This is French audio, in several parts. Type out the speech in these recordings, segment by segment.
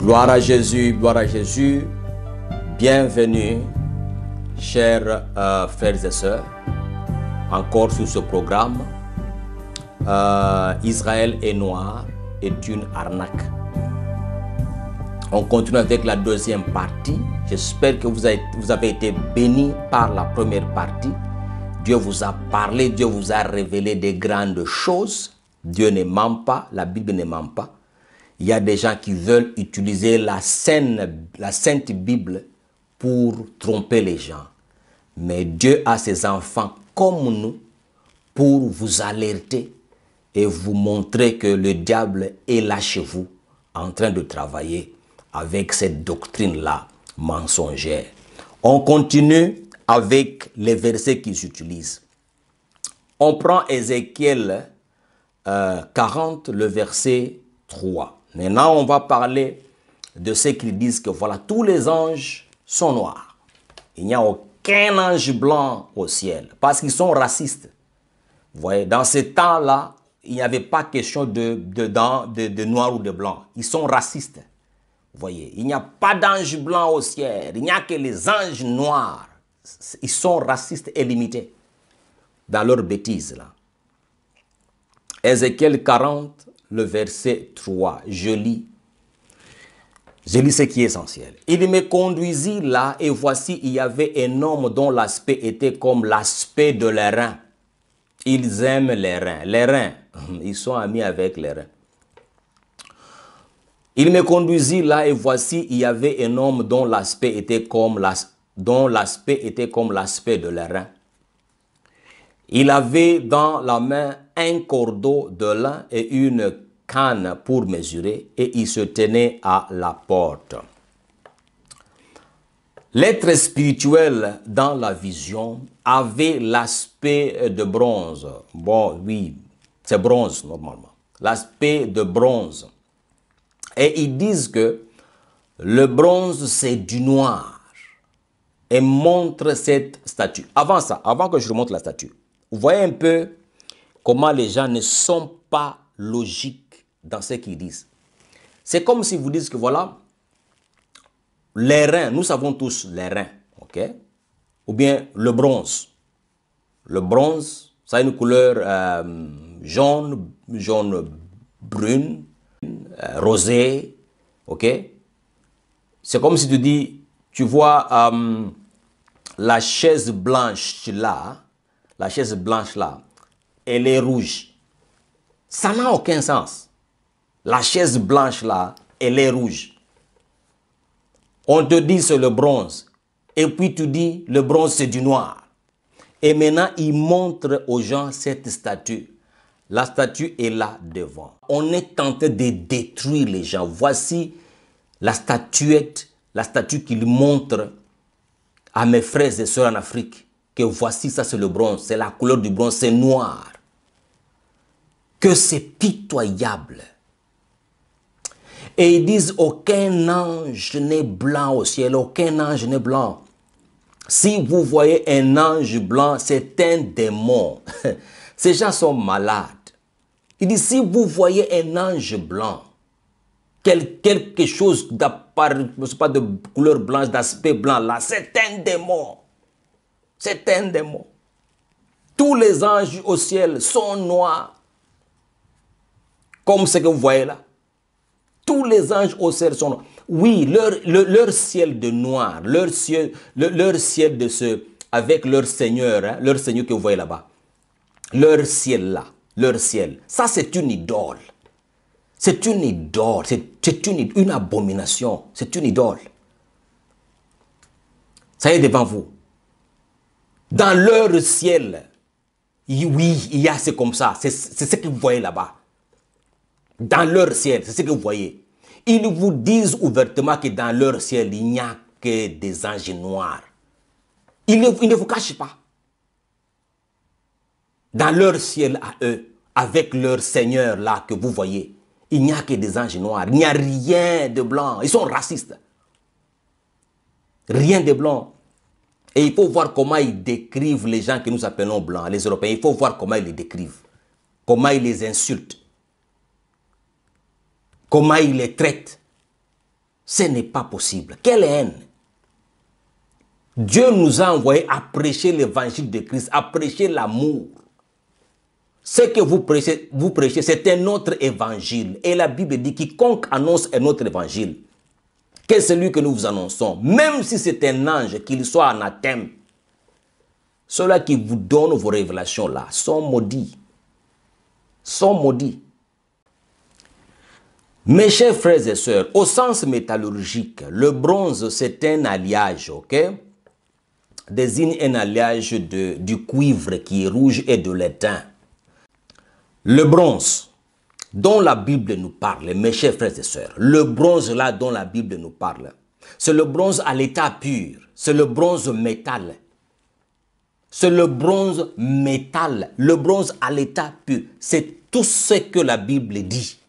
Gloire à Jésus, gloire à Jésus. Bienvenue, chers frères et sœurs, encore sur ce programme. Israël est noir est une arnaque. On continue avec la deuxième partie. J'espère que vous avez été bénis par la première partie. Dieu vous a parlé, Dieu vous a révélé des grandes choses. Dieu ne ment pas, la Bible ne ment pas. Il y a des gens qui veulent utiliser la Sainte Bible pour tromper les gens. Mais Dieu a ses enfants comme nous pour vous alerter et vous montrer que le diable est là chez vous en train de travailler avec cette doctrine-là mensongère. On continue avec les versets qu'ils utilisent. On prend Ézéchiel 40, le verset 3. Maintenant, on va parler de ce qu'ils disent que voilà, tous les anges sont noirs. Il n'y a aucun ange blanc au ciel parce qu'ils sont racistes. Vous voyez, dans ce temps-là, il n'y avait pas question de noir ou de blanc. Ils sont racistes. Vous voyez, il n'y a pas d'ange blanc au ciel. Il n'y a que les anges noirs. Ils sont racistes et limités dans leurs bêtises là. Ézéchiel 40, le verset 3, je lis ce qui est essentiel. Il me conduisit là et voici il y avait un homme dont l'aspect était comme l'aspect de l'airain. Ils aiment les reins. Les reins, ils sont amis avec les reins. Il me conduisit là et voici il y avait un homme dont l'aspect était comme l'aspect de l'airain. Il avait dans la main un cordeau de lin et une canne pour mesurer et il se tenait à la porte. L'être spirituel dans la vision avait l'aspect de bronze. Bon, oui, c'est bronze normalement. L'aspect de bronze. Et ils disent que le bronze c'est du noir. Et montre cette statue. Avant ça, avant que je vous montre la statue, vous voyez un peu comment les gens ne sont pas logiques dans ce qu'ils disent. C'est comme si vous dites que voilà, les reins, nous savons tous les reins, ok? Ou bien le bronze. Le bronze, ça a une couleur jaune brune, rosée, ok? C'est comme si tu dis, tu vois la chaise blanche là, elle est rouge. Ça n'a aucun sens. La chaise blanche là, elle est rouge. On te dit c'est le bronze. Et puis tu dis le bronze c'est du noir. Et maintenant il montre aux gens cette statue. La statue est là devant. On est tenté de détruire les gens. Voici la statue qu'il montre à mes frères et sœurs en Afrique. Que voici ça c'est le bronze. C'est la couleur du bronze, c'est noir. Que c'est pitoyable. Et ils disent aucun ange n'est blanc au ciel, aucun ange n'est blanc. Si vous voyez un ange blanc, c'est un démon. Ces gens sont malades. Il dit si vous voyez un ange blanc, quelque chose de couleur blanche, d'aspect blanc là, c'est un démon. C'est un démon. Tous les anges au ciel sont noirs. Comme ce que vous voyez là. Tous les anges au ciel sont noirs. Oui, leur ciel de noir, leur ciel de avec leur Seigneur, hein, leur Seigneur que vous voyez là-bas. Leur ciel là, leur ciel. Ça c'est une idole. C'est une idole, c'est une abomination. C'est une idole. Ça y est devant vous. Dans leur ciel, oui, il y a c'est comme ça. C'est ce que vous voyez là-bas. Dans leur ciel, c'est ce que vous voyez. Ils vous disent ouvertement que dans leur ciel, il n'y a que des anges noirs. Ils ne vous cachent pas. Dans leur ciel à eux, avec leur Seigneur là que vous voyez, il n'y a que des anges noirs. Il n'y a rien de blanc. Ils sont racistes. Rien de blanc. Et il faut voir comment ils décrivent les gens que nous appelons blancs, les Européens. Il faut voir comment ils les décrivent. Comment ils les insultent. Comment ils les traitent. Ce n'est pas possible. Quelle haine! Dieu nous a envoyés à prêcher l'évangile de Christ, à prêcher l'amour. Ce que vous prêchez, c'est un autre évangile. Et la Bible dit, quiconque annonce un autre évangile, que celui que nous vous annonçons, même si c'est un ange, qu'il soit anathème, ceux-là qui vous donnent vos révélations-là sont maudits. Sont maudits. Mes chers frères et sœurs, au sens métallurgique, le bronze, c'est un alliage, ok? Désigne un alliage du cuivre qui est rouge et de l'étain. Le bronze dont la Bible nous parle, mes chers frères et sœurs, le bronze là dont la Bible nous parle, c'est le bronze à l'état pur, c'est le bronze métal. C'est le bronze métal, le bronze à l'état pur. C'est tout ce que la Bible dit.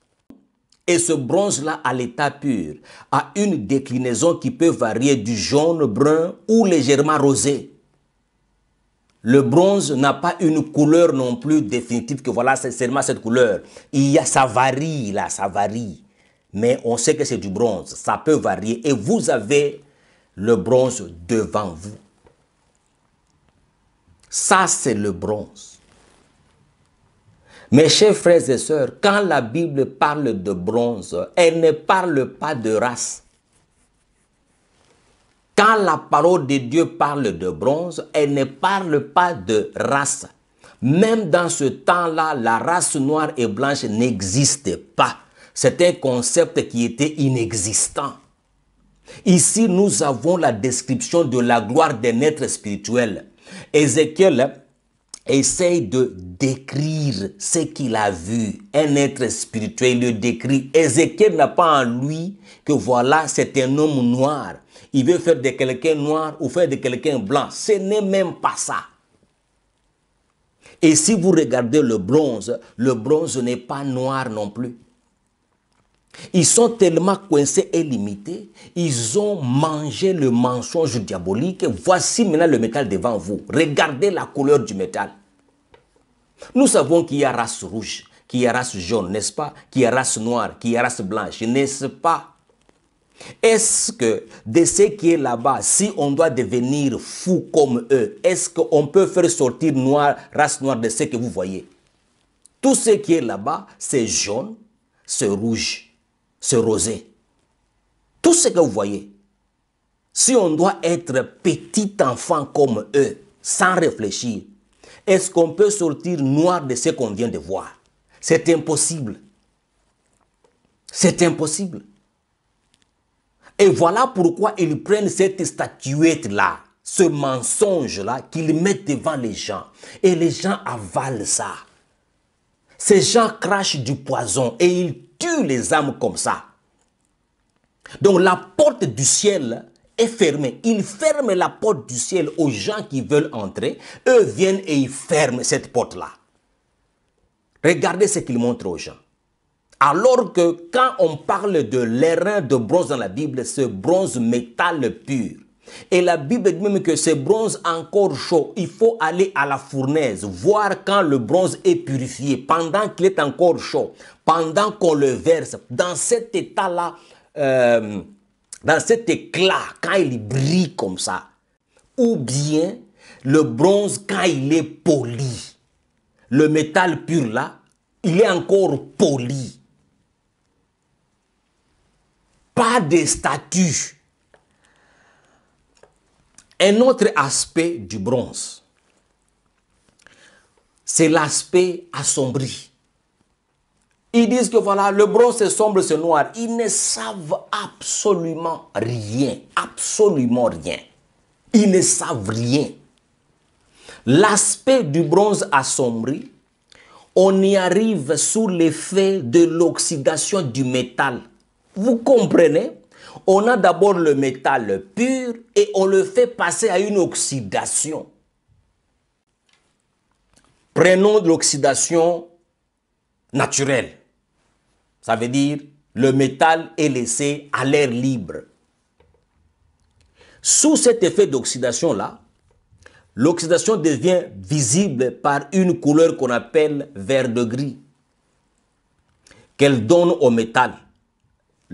Et ce bronze-là à l'état pur a une déclinaison qui peut varier du jaune, brun ou légèrement rosé. Le bronze n'a pas une couleur non plus définitive que voilà, c'est seulement cette couleur. Ça varie là, ça varie. Mais on sait que c'est du bronze, ça peut varier. Et vous avez le bronze devant vous. Ça, c'est le bronze. Mes chers frères et sœurs, quand la Bible parle de bronze, elle ne parle pas de race. Quand la parole de Dieu parle de bronze, elle ne parle pas de race. Même dans ce temps-là, la race noire et blanche n'existait pas. C'est un concept qui était inexistant. Ici, nous avons la description de la gloire d'un être spirituel. Ézéchiel essaye de décrire ce qu'il a vu. Un être spirituel, il le décrit. Ézéchiel n'a pas en lui que voilà, c'est un homme noir. Il veut faire de quelqu'un noir ou faire de quelqu'un blanc. Ce n'est même pas ça. Et si vous regardez le bronze n'est pas noir non plus. Ils sont tellement coincés et limités, ils ont mangé le mensonge diabolique. Voici maintenant le métal devant vous. Regardez la couleur du métal. Nous savons qu'il y a race rouge, qu'il y a race jaune, n'est-ce pas? Qu'il y a race noire, qu'il y a race blanche, n'est-ce pas? Est-ce que de ce qui est là-bas, si on doit devenir fou comme eux, est-ce qu'on peut faire sortir race noire de ce que vous voyez? Tout ce qui est là-bas, c'est jaune, c'est rouge, c'est rosé. Tout ce que vous voyez. Si on doit être petit enfant comme eux, sans réfléchir, est-ce qu'on peut sortir noir de ce qu'on vient de voir? C'est impossible. C'est impossible. Et voilà pourquoi ils prennent cette statuette-là, ce mensonge-là, qu'ils mettent devant les gens. Et les gens avalent ça. Ces gens crachent du poison et ils tuent les âmes comme ça. Donc la porte du ciel est fermée. Ils ferment la porte du ciel aux gens qui veulent entrer. Eux viennent et ils ferment cette porte-là. Regardez ce qu'ils montrent aux gens. Alors que quand on parle de l'airain de bronze dans la Bible, c'est bronze métal pur. Et la Bible dit même que ce bronze encore chaud, il faut aller à la fournaise, voir quand le bronze est purifié, pendant qu'il est encore chaud, pendant qu'on le verse, dans cet état-là, dans cet éclat, quand il brille comme ça. Ou bien le bronze quand il est poli. Le métal pur là, il est encore poli. Pas de statut. Un autre aspect du bronze, c'est l'aspect assombri. Ils disent que voilà, le bronze c'est sombre, c'est noir. Ils ne savent absolument rien. Absolument rien. Ils ne savent rien. L'aspect du bronze assombri, on y arrive sous l'effet de l'oxydation du métal. Vous comprenez? On a d'abord le métal pur et on le fait passer à une oxydation. Prenons de l'oxydation naturelle. Ça veut dire le métal est laissé à l'air libre. Sous cet effet d'oxydation-là, l'oxydation devient visible par une couleur qu'on appelle vert de gris, qu'elle donne au métal.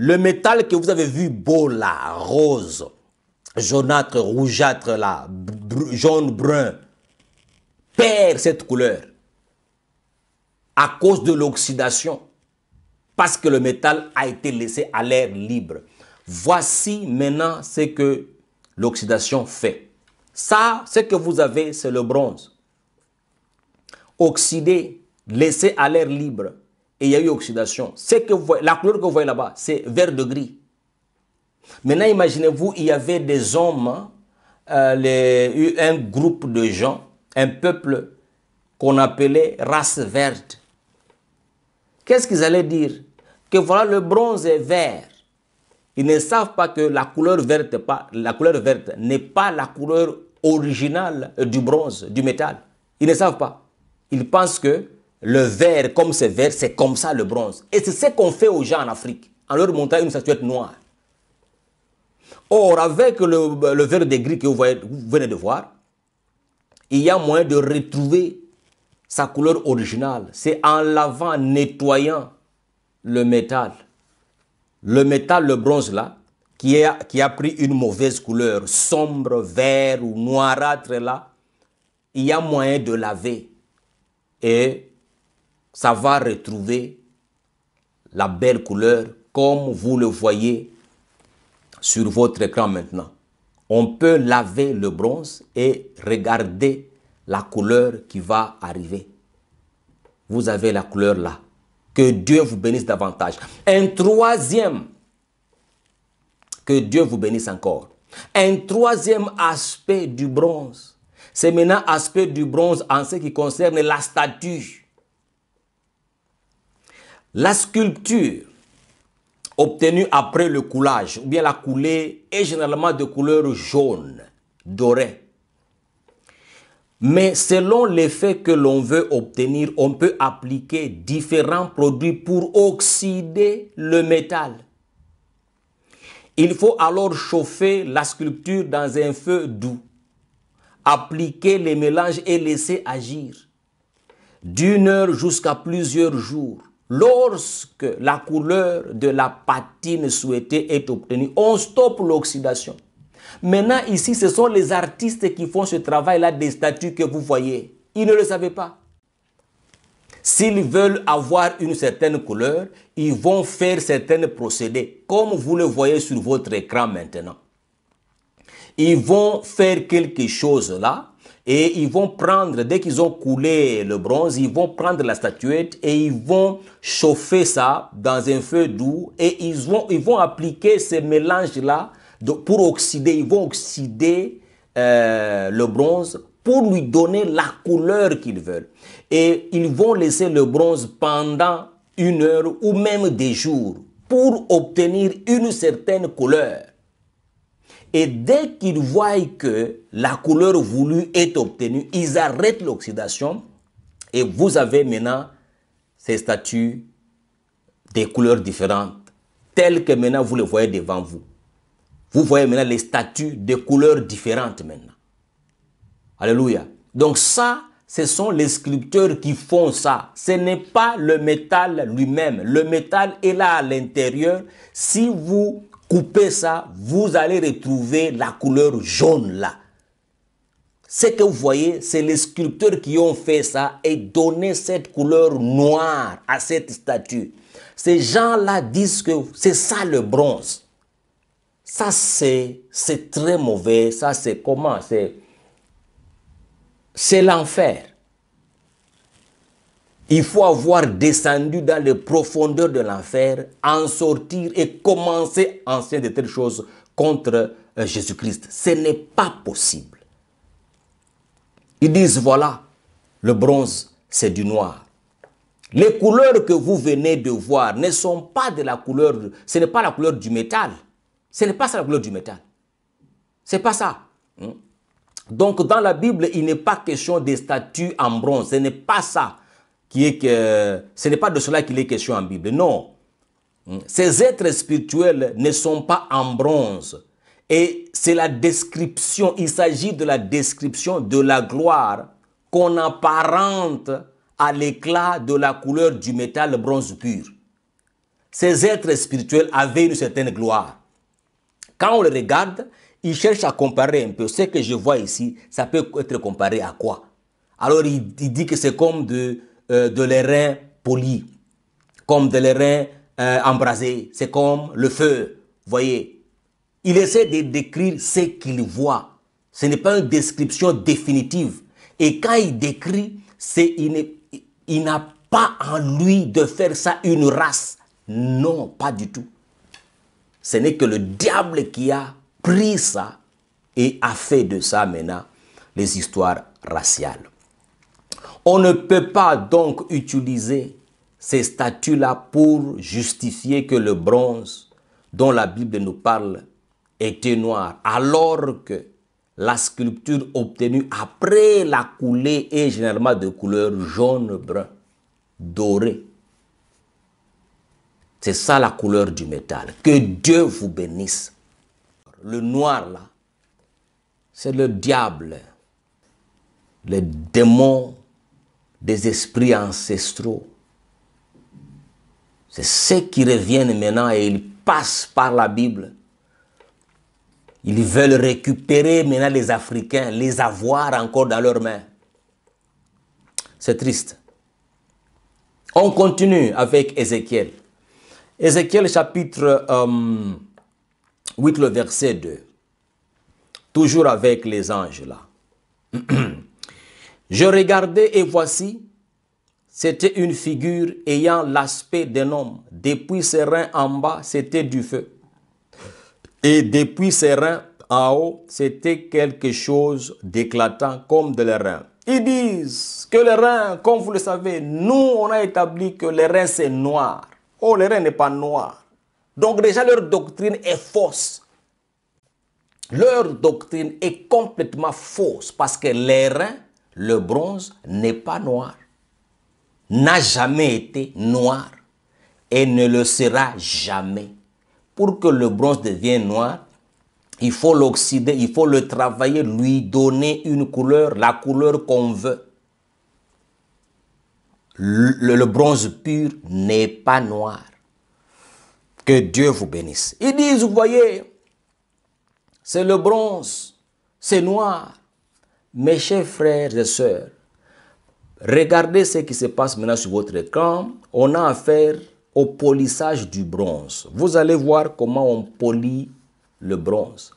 le métal que vous avez vu beau là, rose, jaunâtre, rougeâtre là, jaune, brun, perd cette couleur à cause de l'oxydation, parce que le métal a été laissé à l'air libre. Voici maintenant ce que l'oxydation fait. Ça, ce que vous avez, c'est le bronze. Oxydé, laissé à l'air libre, et il y a eu oxydation. La couleur que vous voyez là-bas, c'est vert de gris. Maintenant, imaginez-vous, il y avait des hommes, un groupe de gens, un peuple qu'on appelait race verte. Qu'est-ce qu'ils allaient dire? Que voilà, le bronze est vert. Ils ne savent pas que la couleur verte n'est pas la couleur originale du bronze, du métal. Ils ne savent pas. Ils pensent que le vert, comme c'est vert, c'est comme ça le bronze. Et c'est ce qu'on fait aux gens en Afrique, en leur montrant une statuette noire. Or, avec le vert de gris que vous venez de voir, il y a moyen de retrouver sa couleur originale. C'est en lavant, en nettoyant le métal. Le métal, le bronze là, qui a pris une mauvaise couleur, sombre, vert ou noirâtre là, il y a moyen de laver. Et ça va retrouver la belle couleur comme vous le voyez sur votre écran maintenant. On peut laver le bronze et regarder la couleur qui va arriver. Vous avez la couleur là. Que Dieu vous bénisse davantage. Un troisième, que Dieu vous bénisse encore. Un troisième aspect du bronze. C'est maintenant l'aspect du bronze en ce qui concerne la statue. La sculpture obtenue après le coulage, ou bien la coulée, est généralement de couleur jaune, dorée. Mais selon l'effet que l'on veut obtenir, on peut appliquer différents produits pour oxyder le métal. Il faut alors chauffer la sculpture dans un feu doux, appliquer les mélanges et laisser agir d'1 heure jusqu'à plusieurs jours. Lorsque la couleur de la patine souhaitée est obtenue, on stoppe l'oxydation. Maintenant, ici, ce sont les artistes qui font ce travail-là des statues que vous voyez. Ils ne le savaient pas. S'ils veulent avoir une certaine couleur, ils vont faire certains procédés, comme vous le voyez sur votre écran maintenant. Ils vont faire quelque chose là, et ils vont prendre, dès qu'ils ont coulé le bronze, ils vont prendre la statuette et ils vont chauffer ça dans un feu doux, et ils vont appliquer ces mélanges-là pour oxyder. Ils vont oxyder le bronze pour lui donner la couleur qu'ils veulent. Et ils vont laisser le bronze pendant 1 heure ou même des jours pour obtenir une certaine couleur. Et dès qu'ils voient que la couleur voulue est obtenue, ils arrêtent l'oxydation et vous avez maintenant ces statues des couleurs différentes, telles que maintenant vous les voyez devant vous. Vous voyez maintenant les statues de couleurs différentes maintenant. Alléluia. Donc ça, ce sont les sculpteurs qui font ça. Ce n'est pas le métal lui-même. Le métal est là à l'intérieur. Si vous coupez ça, vous allez retrouver la couleur jaune là. Ce que vous voyez, c'est les sculpteurs qui ont fait ça et donné cette couleur noire à cette statue. Ces gens-là disent que c'est ça le bronze. Ça, c'est très mauvais. Ça, c'est comment? C'est l'enfer. Il faut avoir descendu dans les profondeurs de l'enfer, en sortir et commencer à enseigner de telles choses contre Jésus-Christ. Ce n'est pas possible. Ils disent, voilà, le bronze, c'est du noir. Les couleurs que vous venez de voir ne sont pas de la couleur, ce n'est pas la couleur du métal. Ce n'est pas ça la couleur du métal. Ce n'est pas ça. Donc dans la Bible, il n'est pas question des statues en bronze. Ce n'est pas ça. Ce n'est pas de cela qu'il est question en Bible. Non. Ces êtres spirituels ne sont pas en bronze. Et c'est la description, il s'agit de la description de la gloire qu'on apparente à l'éclat de la couleur du métal bronze pur. ces êtres spirituels avaient une certaine gloire. Quand on les regarde, ils cherchent à comparer un peu. Ce que je vois ici, ça peut être comparé à quoi? Alors il dit que c'est comme de l'airain poli, comme de l'airain embrasé, c'est comme le feu, vous voyez. Il essaie de décrire ce qu'il voit. Ce n'est pas une description définitive. Et quand il décrit, il n'a pas en lui de faire ça une race. Non, pas du tout. Ce n'est que le diable qui a pris ça et a fait de ça maintenant les histoires raciales. On ne peut pas donc utiliser ces statues-là pour justifier que le bronze dont la Bible nous parle était noir, alors que la sculpture obtenue après la coulée est généralement de couleur jaune, brun, doré. C'est ça la couleur du métal. Que Dieu vous bénisse. Le noir là, c'est le diable, les démons des esprits ancestraux. C'est ceux qui reviennent maintenant et ils passent par la Bible. Ils veulent récupérer maintenant les Africains, les avoir encore dans leurs mains. C'est triste. On continue avec Ézéchiel. Ézéchiel chapitre 8, le verset 2. Toujours avec les anges là. Je regardais et voici, c'était une figure ayant l'aspect d'un homme. Depuis ses reins en bas, c'était du feu. Et depuis ses reins en haut, c'était quelque chose d'éclatant comme de les reins. Ils disent que les reins, comme vous le savez, nous on a établi que les reins c'est noir. Oh, les reins n'est pas noir. Donc déjà leur doctrine est fausse. Leur doctrine est complètement fausse parce que les reins, le bronze n'est pas noir. N'a jamais été noir et ne le sera jamais. Pour que le bronze devienne noir, il faut l'oxyder, il faut le travailler, lui donner une couleur, la couleur qu'on veut. Le bronze pur n'est pas noir. Que Dieu vous bénisse. Ils disent, vous voyez, c'est le bronze, c'est noir. Mes chers frères et sœurs, regardez ce qui se passe maintenant sur votre écran. On a affaire au polissage du bronze. Vous allez voir comment on polit le bronze.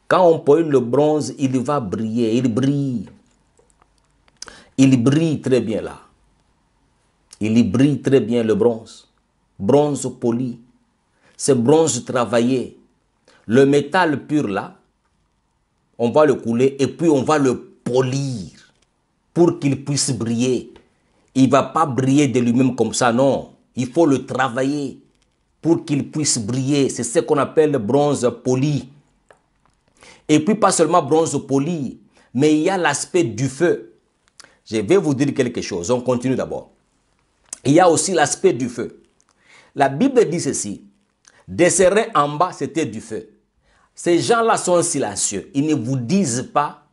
Quand on polit le bronze, il va briller, il brille. Il brille très bien là. Il brille très bien le bronze. Bronze poli. C'est bronze travaillé. Le métal pur là, on va le couler et puis on va le polir pour qu'il puisse briller. Il ne va pas briller de lui-même comme ça, non. Il faut le travailler pour qu'il puisse briller. C'est ce qu'on appelle le bronze poli. Et puis pas seulement bronze poli, mais il y a l'aspect du feu. Je vais vous dire quelque chose. On continue d'abord. Il y a aussi l'aspect du feu. La Bible dit ceci. Des serins en bas, c'était du feu. Ces gens-là sont silencieux. Ils ne vous disent pas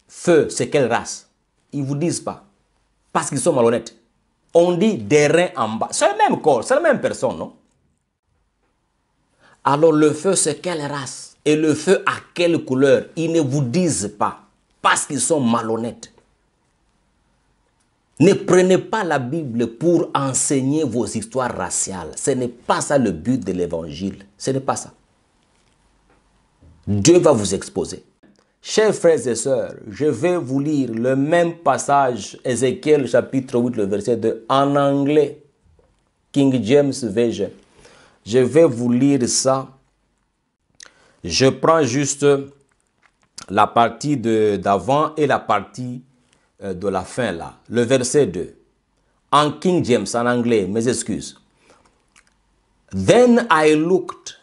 feu, c'est quelle race. Ils ne vous disent pas. Parce qu'ils sont malhonnêtes. On dit des reins en bas. C'est le même corps, c'est la même personne, non? Alors le feu, c'est quelle race? Et le feu, à quelle couleur? Ils ne vous disent pas. Parce qu'ils sont malhonnêtes. Ne prenez pas la Bible pour enseigner vos histoires raciales. Ce n'est pas ça le but de l'évangile. Ce n'est pas ça. Dieu va vous exposer. Chers frères et sœurs, je vais vous lire le même passage, Ézéchiel chapitre 8, le verset 2, en anglais, King James Version. Je vais vous lire ça. Je prends juste la partie d'avant et la partie de la fin là. Le verset 2. En King James, en anglais, mes excuses. Then I looked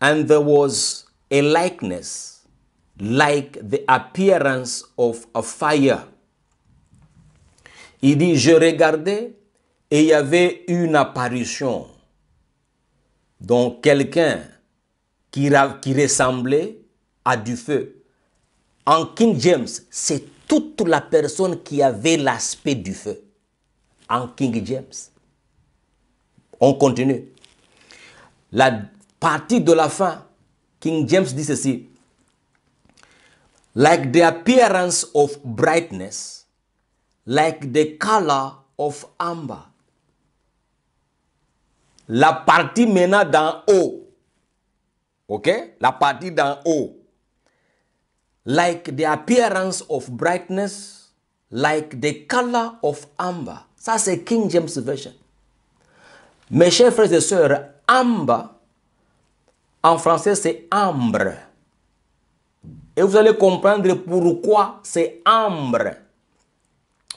and there was a likeness like the appearance of a fire. Il dit, je regardais et il y avait une apparition. Donc quelqu'un qui ressemblait à du feu. En King James, c'est toute la personne qui avait l'aspect du feu. En King James. On continue. La partie de la fin, King James dit ceci. Like the appearance of brightness, like the color of amber. La partie maintenant d'en haut. Ok? La partie d'en haut. Like the appearance of brightness, like the color of amber. Ça, c'est King James Version. Mes chers frères et sœurs, amber, en français, c'est ambre. Et vous allez comprendre pourquoi c'est ambre.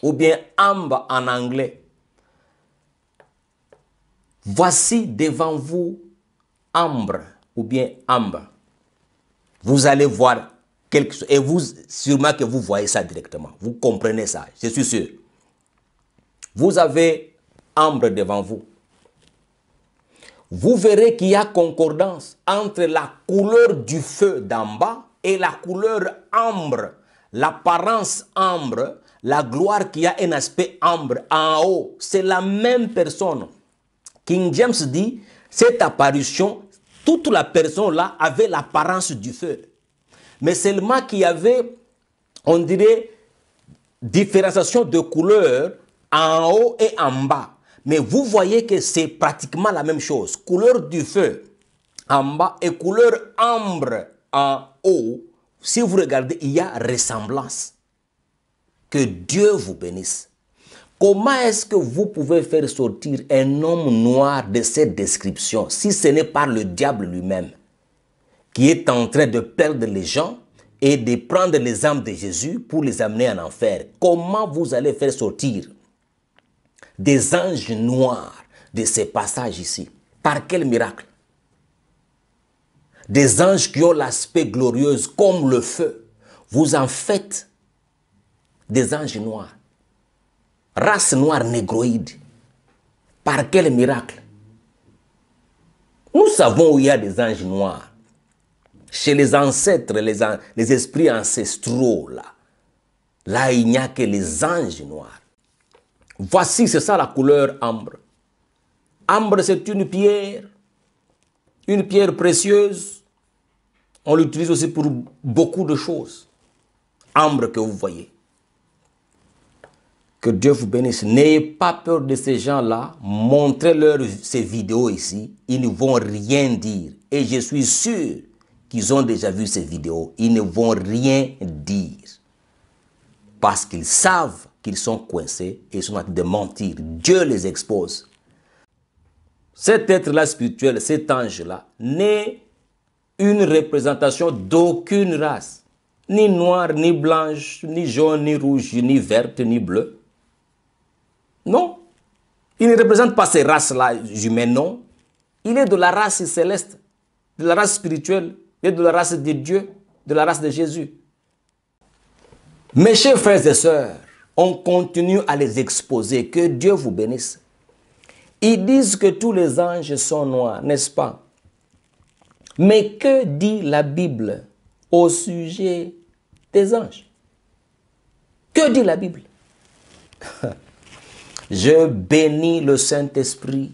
Ou bien ambre en anglais. Voici devant vous ambre ou bien ambre. Vous allez voir quelque chose et vous, sûrement que vous voyez ça directement. Vous comprenez ça, je suis sûr. Vous avez ambre devant vous. Vous verrez qu'il y a concordance entre la couleur du feu d'en bas et la couleur ambre, l'apparence ambre, la gloire qui a un aspect ambre en haut. C'est la même personne. King James dit, cette apparition, toute la personne là avait l'apparence du feu. Mais seulement qu'il y avait, on dirait, différenciation de couleurs en haut et en bas. Mais vous voyez que c'est pratiquement la même chose. Couleur du feu en bas et couleur ambre en haut. Si vous regardez, il y a ressemblance. Que Dieu vous bénisse. Comment est-ce que vous pouvez faire sortir un homme noir de cette description si ce n'est pas le diable lui-même qui est en train de perdre les gens et de prendre les âmes de Jésus pour les amener en enfer? Comment vous allez faire sortir des anges noirs de ces passages ici? Par quel miracle? Des anges qui ont l'aspect glorieux comme le feu. Vous en faites des anges noirs. Race noire négroïde. Par quel miracle? Nous savons où il y a des anges noirs. Chez les ancêtres, les esprits ancestraux, là il n'y a que les anges noirs. Voici, c'est ça la couleur ambre. Ambre, c'est une pierre précieuse. On l'utilise aussi pour beaucoup de choses. Ambre que vous voyez. Que Dieu vous bénisse. N'ayez pas peur de ces gens-là. Montrez-leur ces vidéos ici. Ils ne vont rien dire. Et je suis sûr qu'ils ont déjà vu ces vidéos. Ils ne vont rien dire. Parce qu'ils savent qu'ils sont coincés et ils sont en train de mentir. Dieu les expose. Cet être-là spirituel, cet ange-là, n'est une représentation d'aucune race. Ni noire, ni blanche, ni jaune, ni rouge, ni verte, ni bleue. Non. Il ne représente pas ces races-là humaines, non. Il est de la race céleste, de la race spirituelle, et de la race de Dieu, de la race de Jésus. Mes chers frères et sœurs, on continue à les exposer. Que Dieu vous bénisse. Ils disent que tous les anges sont noirs, n'est-ce pas? Mais que dit la Bible au sujet des anges? Que dit la Bible? Je bénis le Saint-Esprit.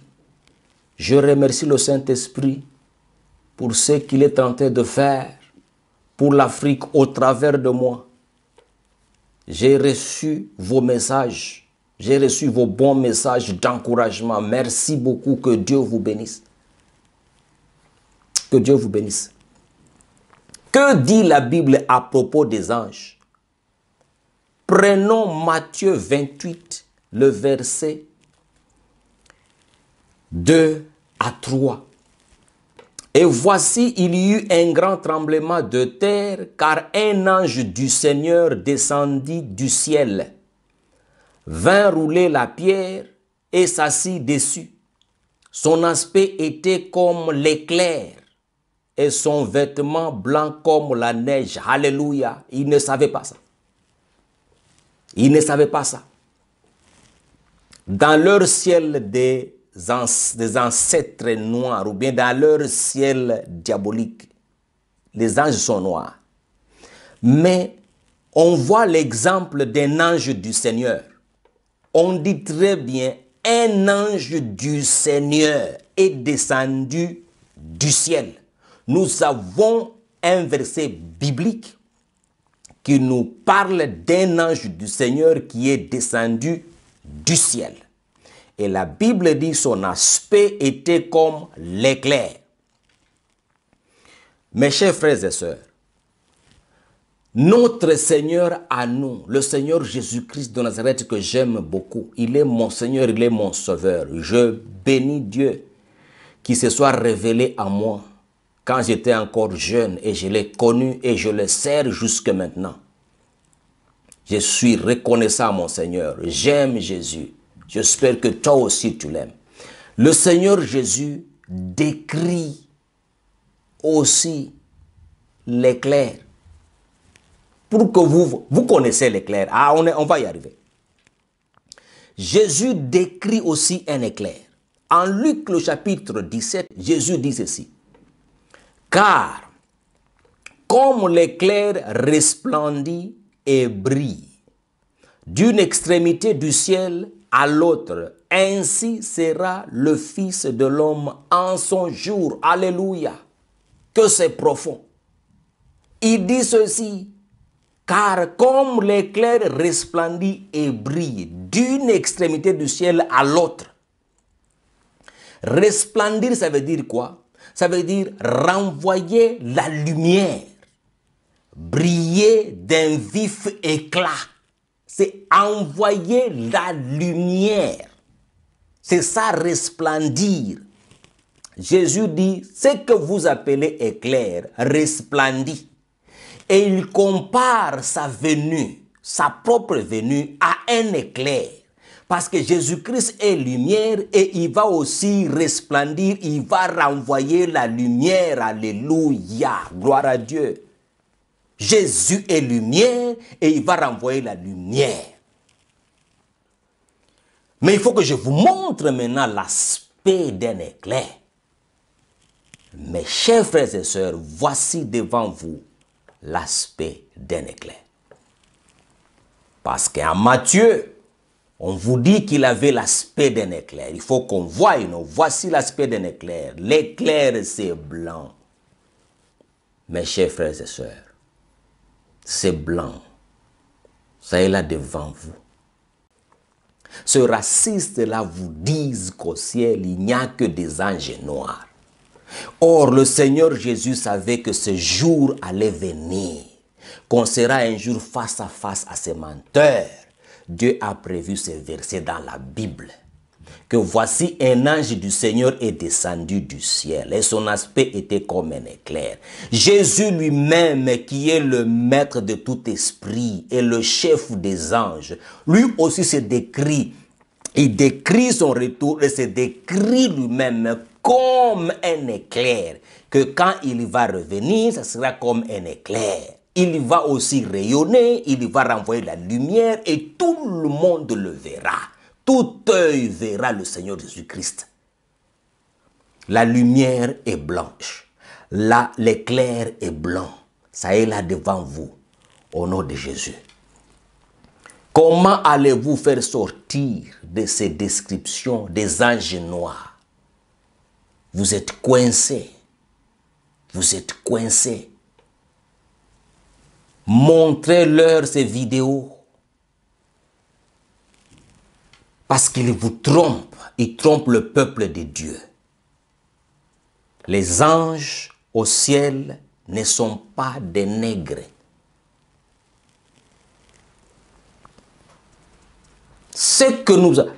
Je remercie le Saint-Esprit pour ce qu'il est en train de faire pour l'Afrique au travers de moi. J'ai reçu vos messages. J'ai reçu vos bons messages d'encouragement. Merci beaucoup. Que Dieu vous bénisse. Que Dieu vous bénisse. Que dit la Bible à propos des anges? Prenons Matthieu 28, le verset 2 à 3. Et voici, il y eut un grand tremblement de terre, car un ange du Seigneur descendit du ciel, vint rouler la pierre et s'assit dessus. Son aspect était comme l'éclair et son vêtement blanc comme la neige. Alléluia. Il ne savait pas ça. Il ne savait pas ça. Dans leur ciel des ancêtres noirs, ou bien dans leur ciel diabolique, les anges sont noirs. Mais on voit l'exemple d'un ange du Seigneur. On dit très bien un ange du Seigneur est descendu du ciel. Nous avons un verset biblique qui nous parle d'un ange du Seigneur qui est descendu du ciel. Et la Bible dit son aspect était comme l'éclair. Mes chers frères et sœurs, notre Seigneur à nous, le Seigneur Jésus-Christ de Nazareth que j'aime beaucoup, il est mon Seigneur, il est mon Sauveur. Je bénis Dieu qui se soit révélé à moi quand j'étais encore jeune et je l'ai connu et je le sers jusque maintenant. Je suis reconnaissant à mon Seigneur, j'aime Jésus. J'espère que toi aussi tu l'aimes. Le Seigneur Jésus décrit aussi l'éclair. Pour que vous connaissez l'éclair. Ah, on va y arriver. Jésus décrit aussi un éclair. En Luc le chapitre 17, Jésus dit ceci. Car, comme l'éclair resplendit et brille d'une extrémité du ciel à l'autre, ainsi sera le Fils de l'homme en son jour. Alléluia. Que c'est profond. Il dit ceci. Car comme l'éclair resplendit et brille d'une extrémité du ciel à l'autre. Resplendir, ça veut dire quoi? Ça veut dire renvoyer la lumière, briller d'un vif éclat. C'est envoyer la lumière. C'est ça, resplendir. Jésus dit, ce que vous appelez éclair, resplendit. Et il compare sa venue, sa propre venue, à un éclair. Parce que Jésus-Christ est lumière et il va aussi resplendir, il va renvoyer la lumière. Alléluia, gloire à Dieu. Jésus est lumière et il va renvoyer la lumière. Mais il faut que je vous montre maintenant l'aspect d'un éclair. Mes chers frères et sœurs, voici devant vous l'aspect d'un éclair. Parce qu'en Matthieu, on vous dit qu'il avait l'aspect d'un éclair. Il faut qu'on voie, voici l'aspect d'un éclair. L'éclair, c'est blanc. Mes chers frères et sœurs, c'est blanc. Ça est là devant vous. Ce raciste-là vous disent qu'au ciel, il n'y a que des anges noirs. Or, le Seigneur Jésus savait que ce jour allait venir, qu'on sera un jour face à ces menteurs. Dieu a prévu ces versets dans la Bible. Que voici un ange du Seigneur est descendu du ciel et son aspect était comme un éclair. Jésus lui-même, qui est le maître de tout esprit et le chef des anges, lui aussi se décrit. Il décrit son retour et se décrit lui-même comme un éclair, que quand il va revenir, ça sera comme un éclair. Il va aussi rayonner, il va renvoyer la lumière et tout le monde le verra. Tout œil verra le Seigneur Jésus-Christ. La lumière est blanche, l'éclair est blanc. Ça est là devant vous, au nom de Jésus. Comment allez-vous faire sortir de ces descriptions des anges noirs? Vous êtes coincés. Vous êtes coincés. Montrez-leur ces vidéos. Parce qu'ils vous trompent. Ils trompent le peuple de Dieu. Les anges au ciel ne sont pas des nègres.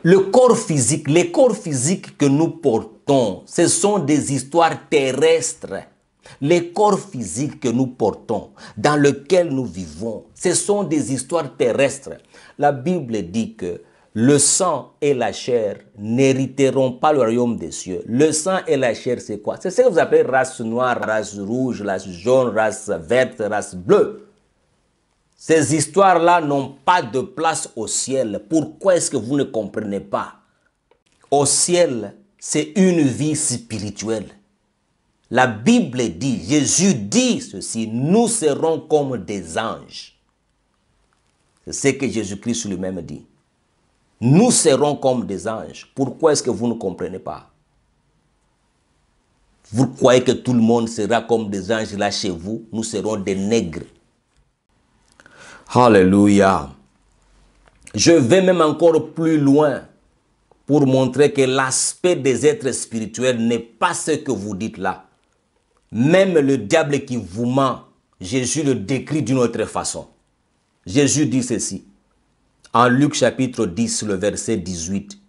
Le corps physique, les corps physiques que nous portons, ce sont des histoires terrestres. Les corps physiques que nous portons, dans lesquels nous vivons, ce sont des histoires terrestres. La Bible dit que le sang et la chair n'hériteront pas le royaume des cieux. Le sang et la chair, c'est quoi? C'est ce que vous appelez race noire, race rouge, race jaune, race verte, race bleue. Ces histoires-là n'ont pas de place au ciel. Pourquoi est-ce que vous ne comprenez pas? Au ciel, c'est une vie spirituelle. La Bible dit, Jésus dit ceci, nous serons comme des anges. C'est ce que Jésus-Christ lui-même dit. Nous serons comme des anges. Pourquoi est-ce que vous ne comprenez pas? Vous croyez que tout le monde sera comme des anges là chez vous? Nous serons des nègres. Alléluia. Je vais même encore plus loin pour montrer que l'aspect des êtres spirituels n'est pas ce que vous dites là. Même le diable qui vous ment, Jésus le décrit d'une autre façon. Jésus dit ceci. En Luc chapitre 10, le verset 18.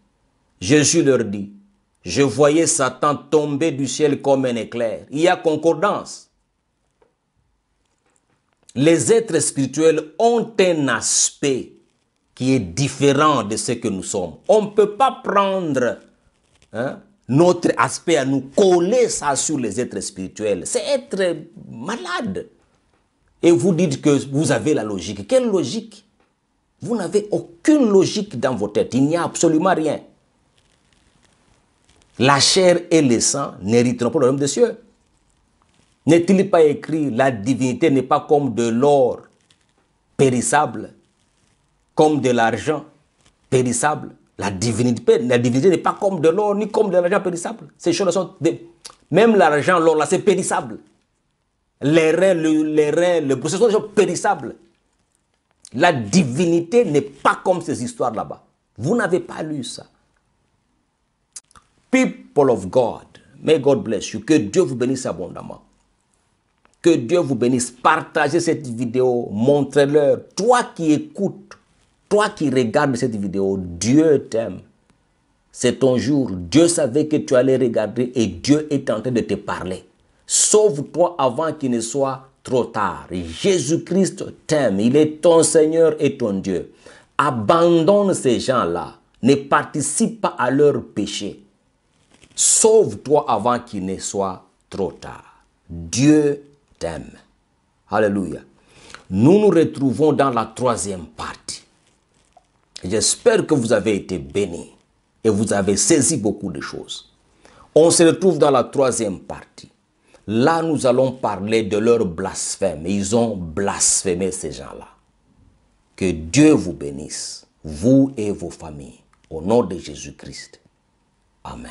Jésus leur dit, « Je voyais Satan tomber du ciel comme un éclair. » Il y a concordance. Les êtres spirituels ont un aspect qui est différent de ce que nous sommes. On ne peut pas prendre notre aspect à nous coller ça sur les êtres spirituels. C'est être malade. Et vous dites que vous avez la logique. Quelle logique? Vous n'avez aucune logique dans vos têtes. Il n'y a absolument rien. La chair et le sang n'hériteront pas le royaume des cieux. N'est-il pas écrit, la divinité n'est pas comme de l'or périssable, comme de l'argent périssable. La divinité n'est pas comme de l'or ni comme de l'argent périssable. Ces choses sont... Même l'argent, l'or, là, c'est périssable. Les reins, le processus sont des choses périssables. La divinité n'est pas comme ces histoires là-bas. Vous n'avez pas lu ça. People of God, may God bless you. Que Dieu vous bénisse abondamment. Que Dieu vous bénisse. Partagez cette vidéo, montrez-leur. Toi qui écoutes, toi qui regardes cette vidéo, Dieu t'aime. C'est ton jour. Dieu savait que tu allais regarder et Dieu est en train de te parler. Sauve-toi avant qu'il ne soit trop tard. Jésus-Christ t'aime. Il est ton Seigneur et ton Dieu. Abandonne ces gens-là. Ne participe pas à leur péché. Sauve-toi avant qu'il ne soit trop tard. Dieu t'aime. Alléluia. Nous nous retrouvons dans la troisième partie. J'espère que vous avez été bénis et vous avez saisi beaucoup de choses. On se retrouve dans la troisième partie. Là, nous allons parler de leur blasphème. Ils ont blasphémé ces gens-là. Que Dieu vous bénisse, vous et vos familles, au nom de Jésus-Christ. Amen.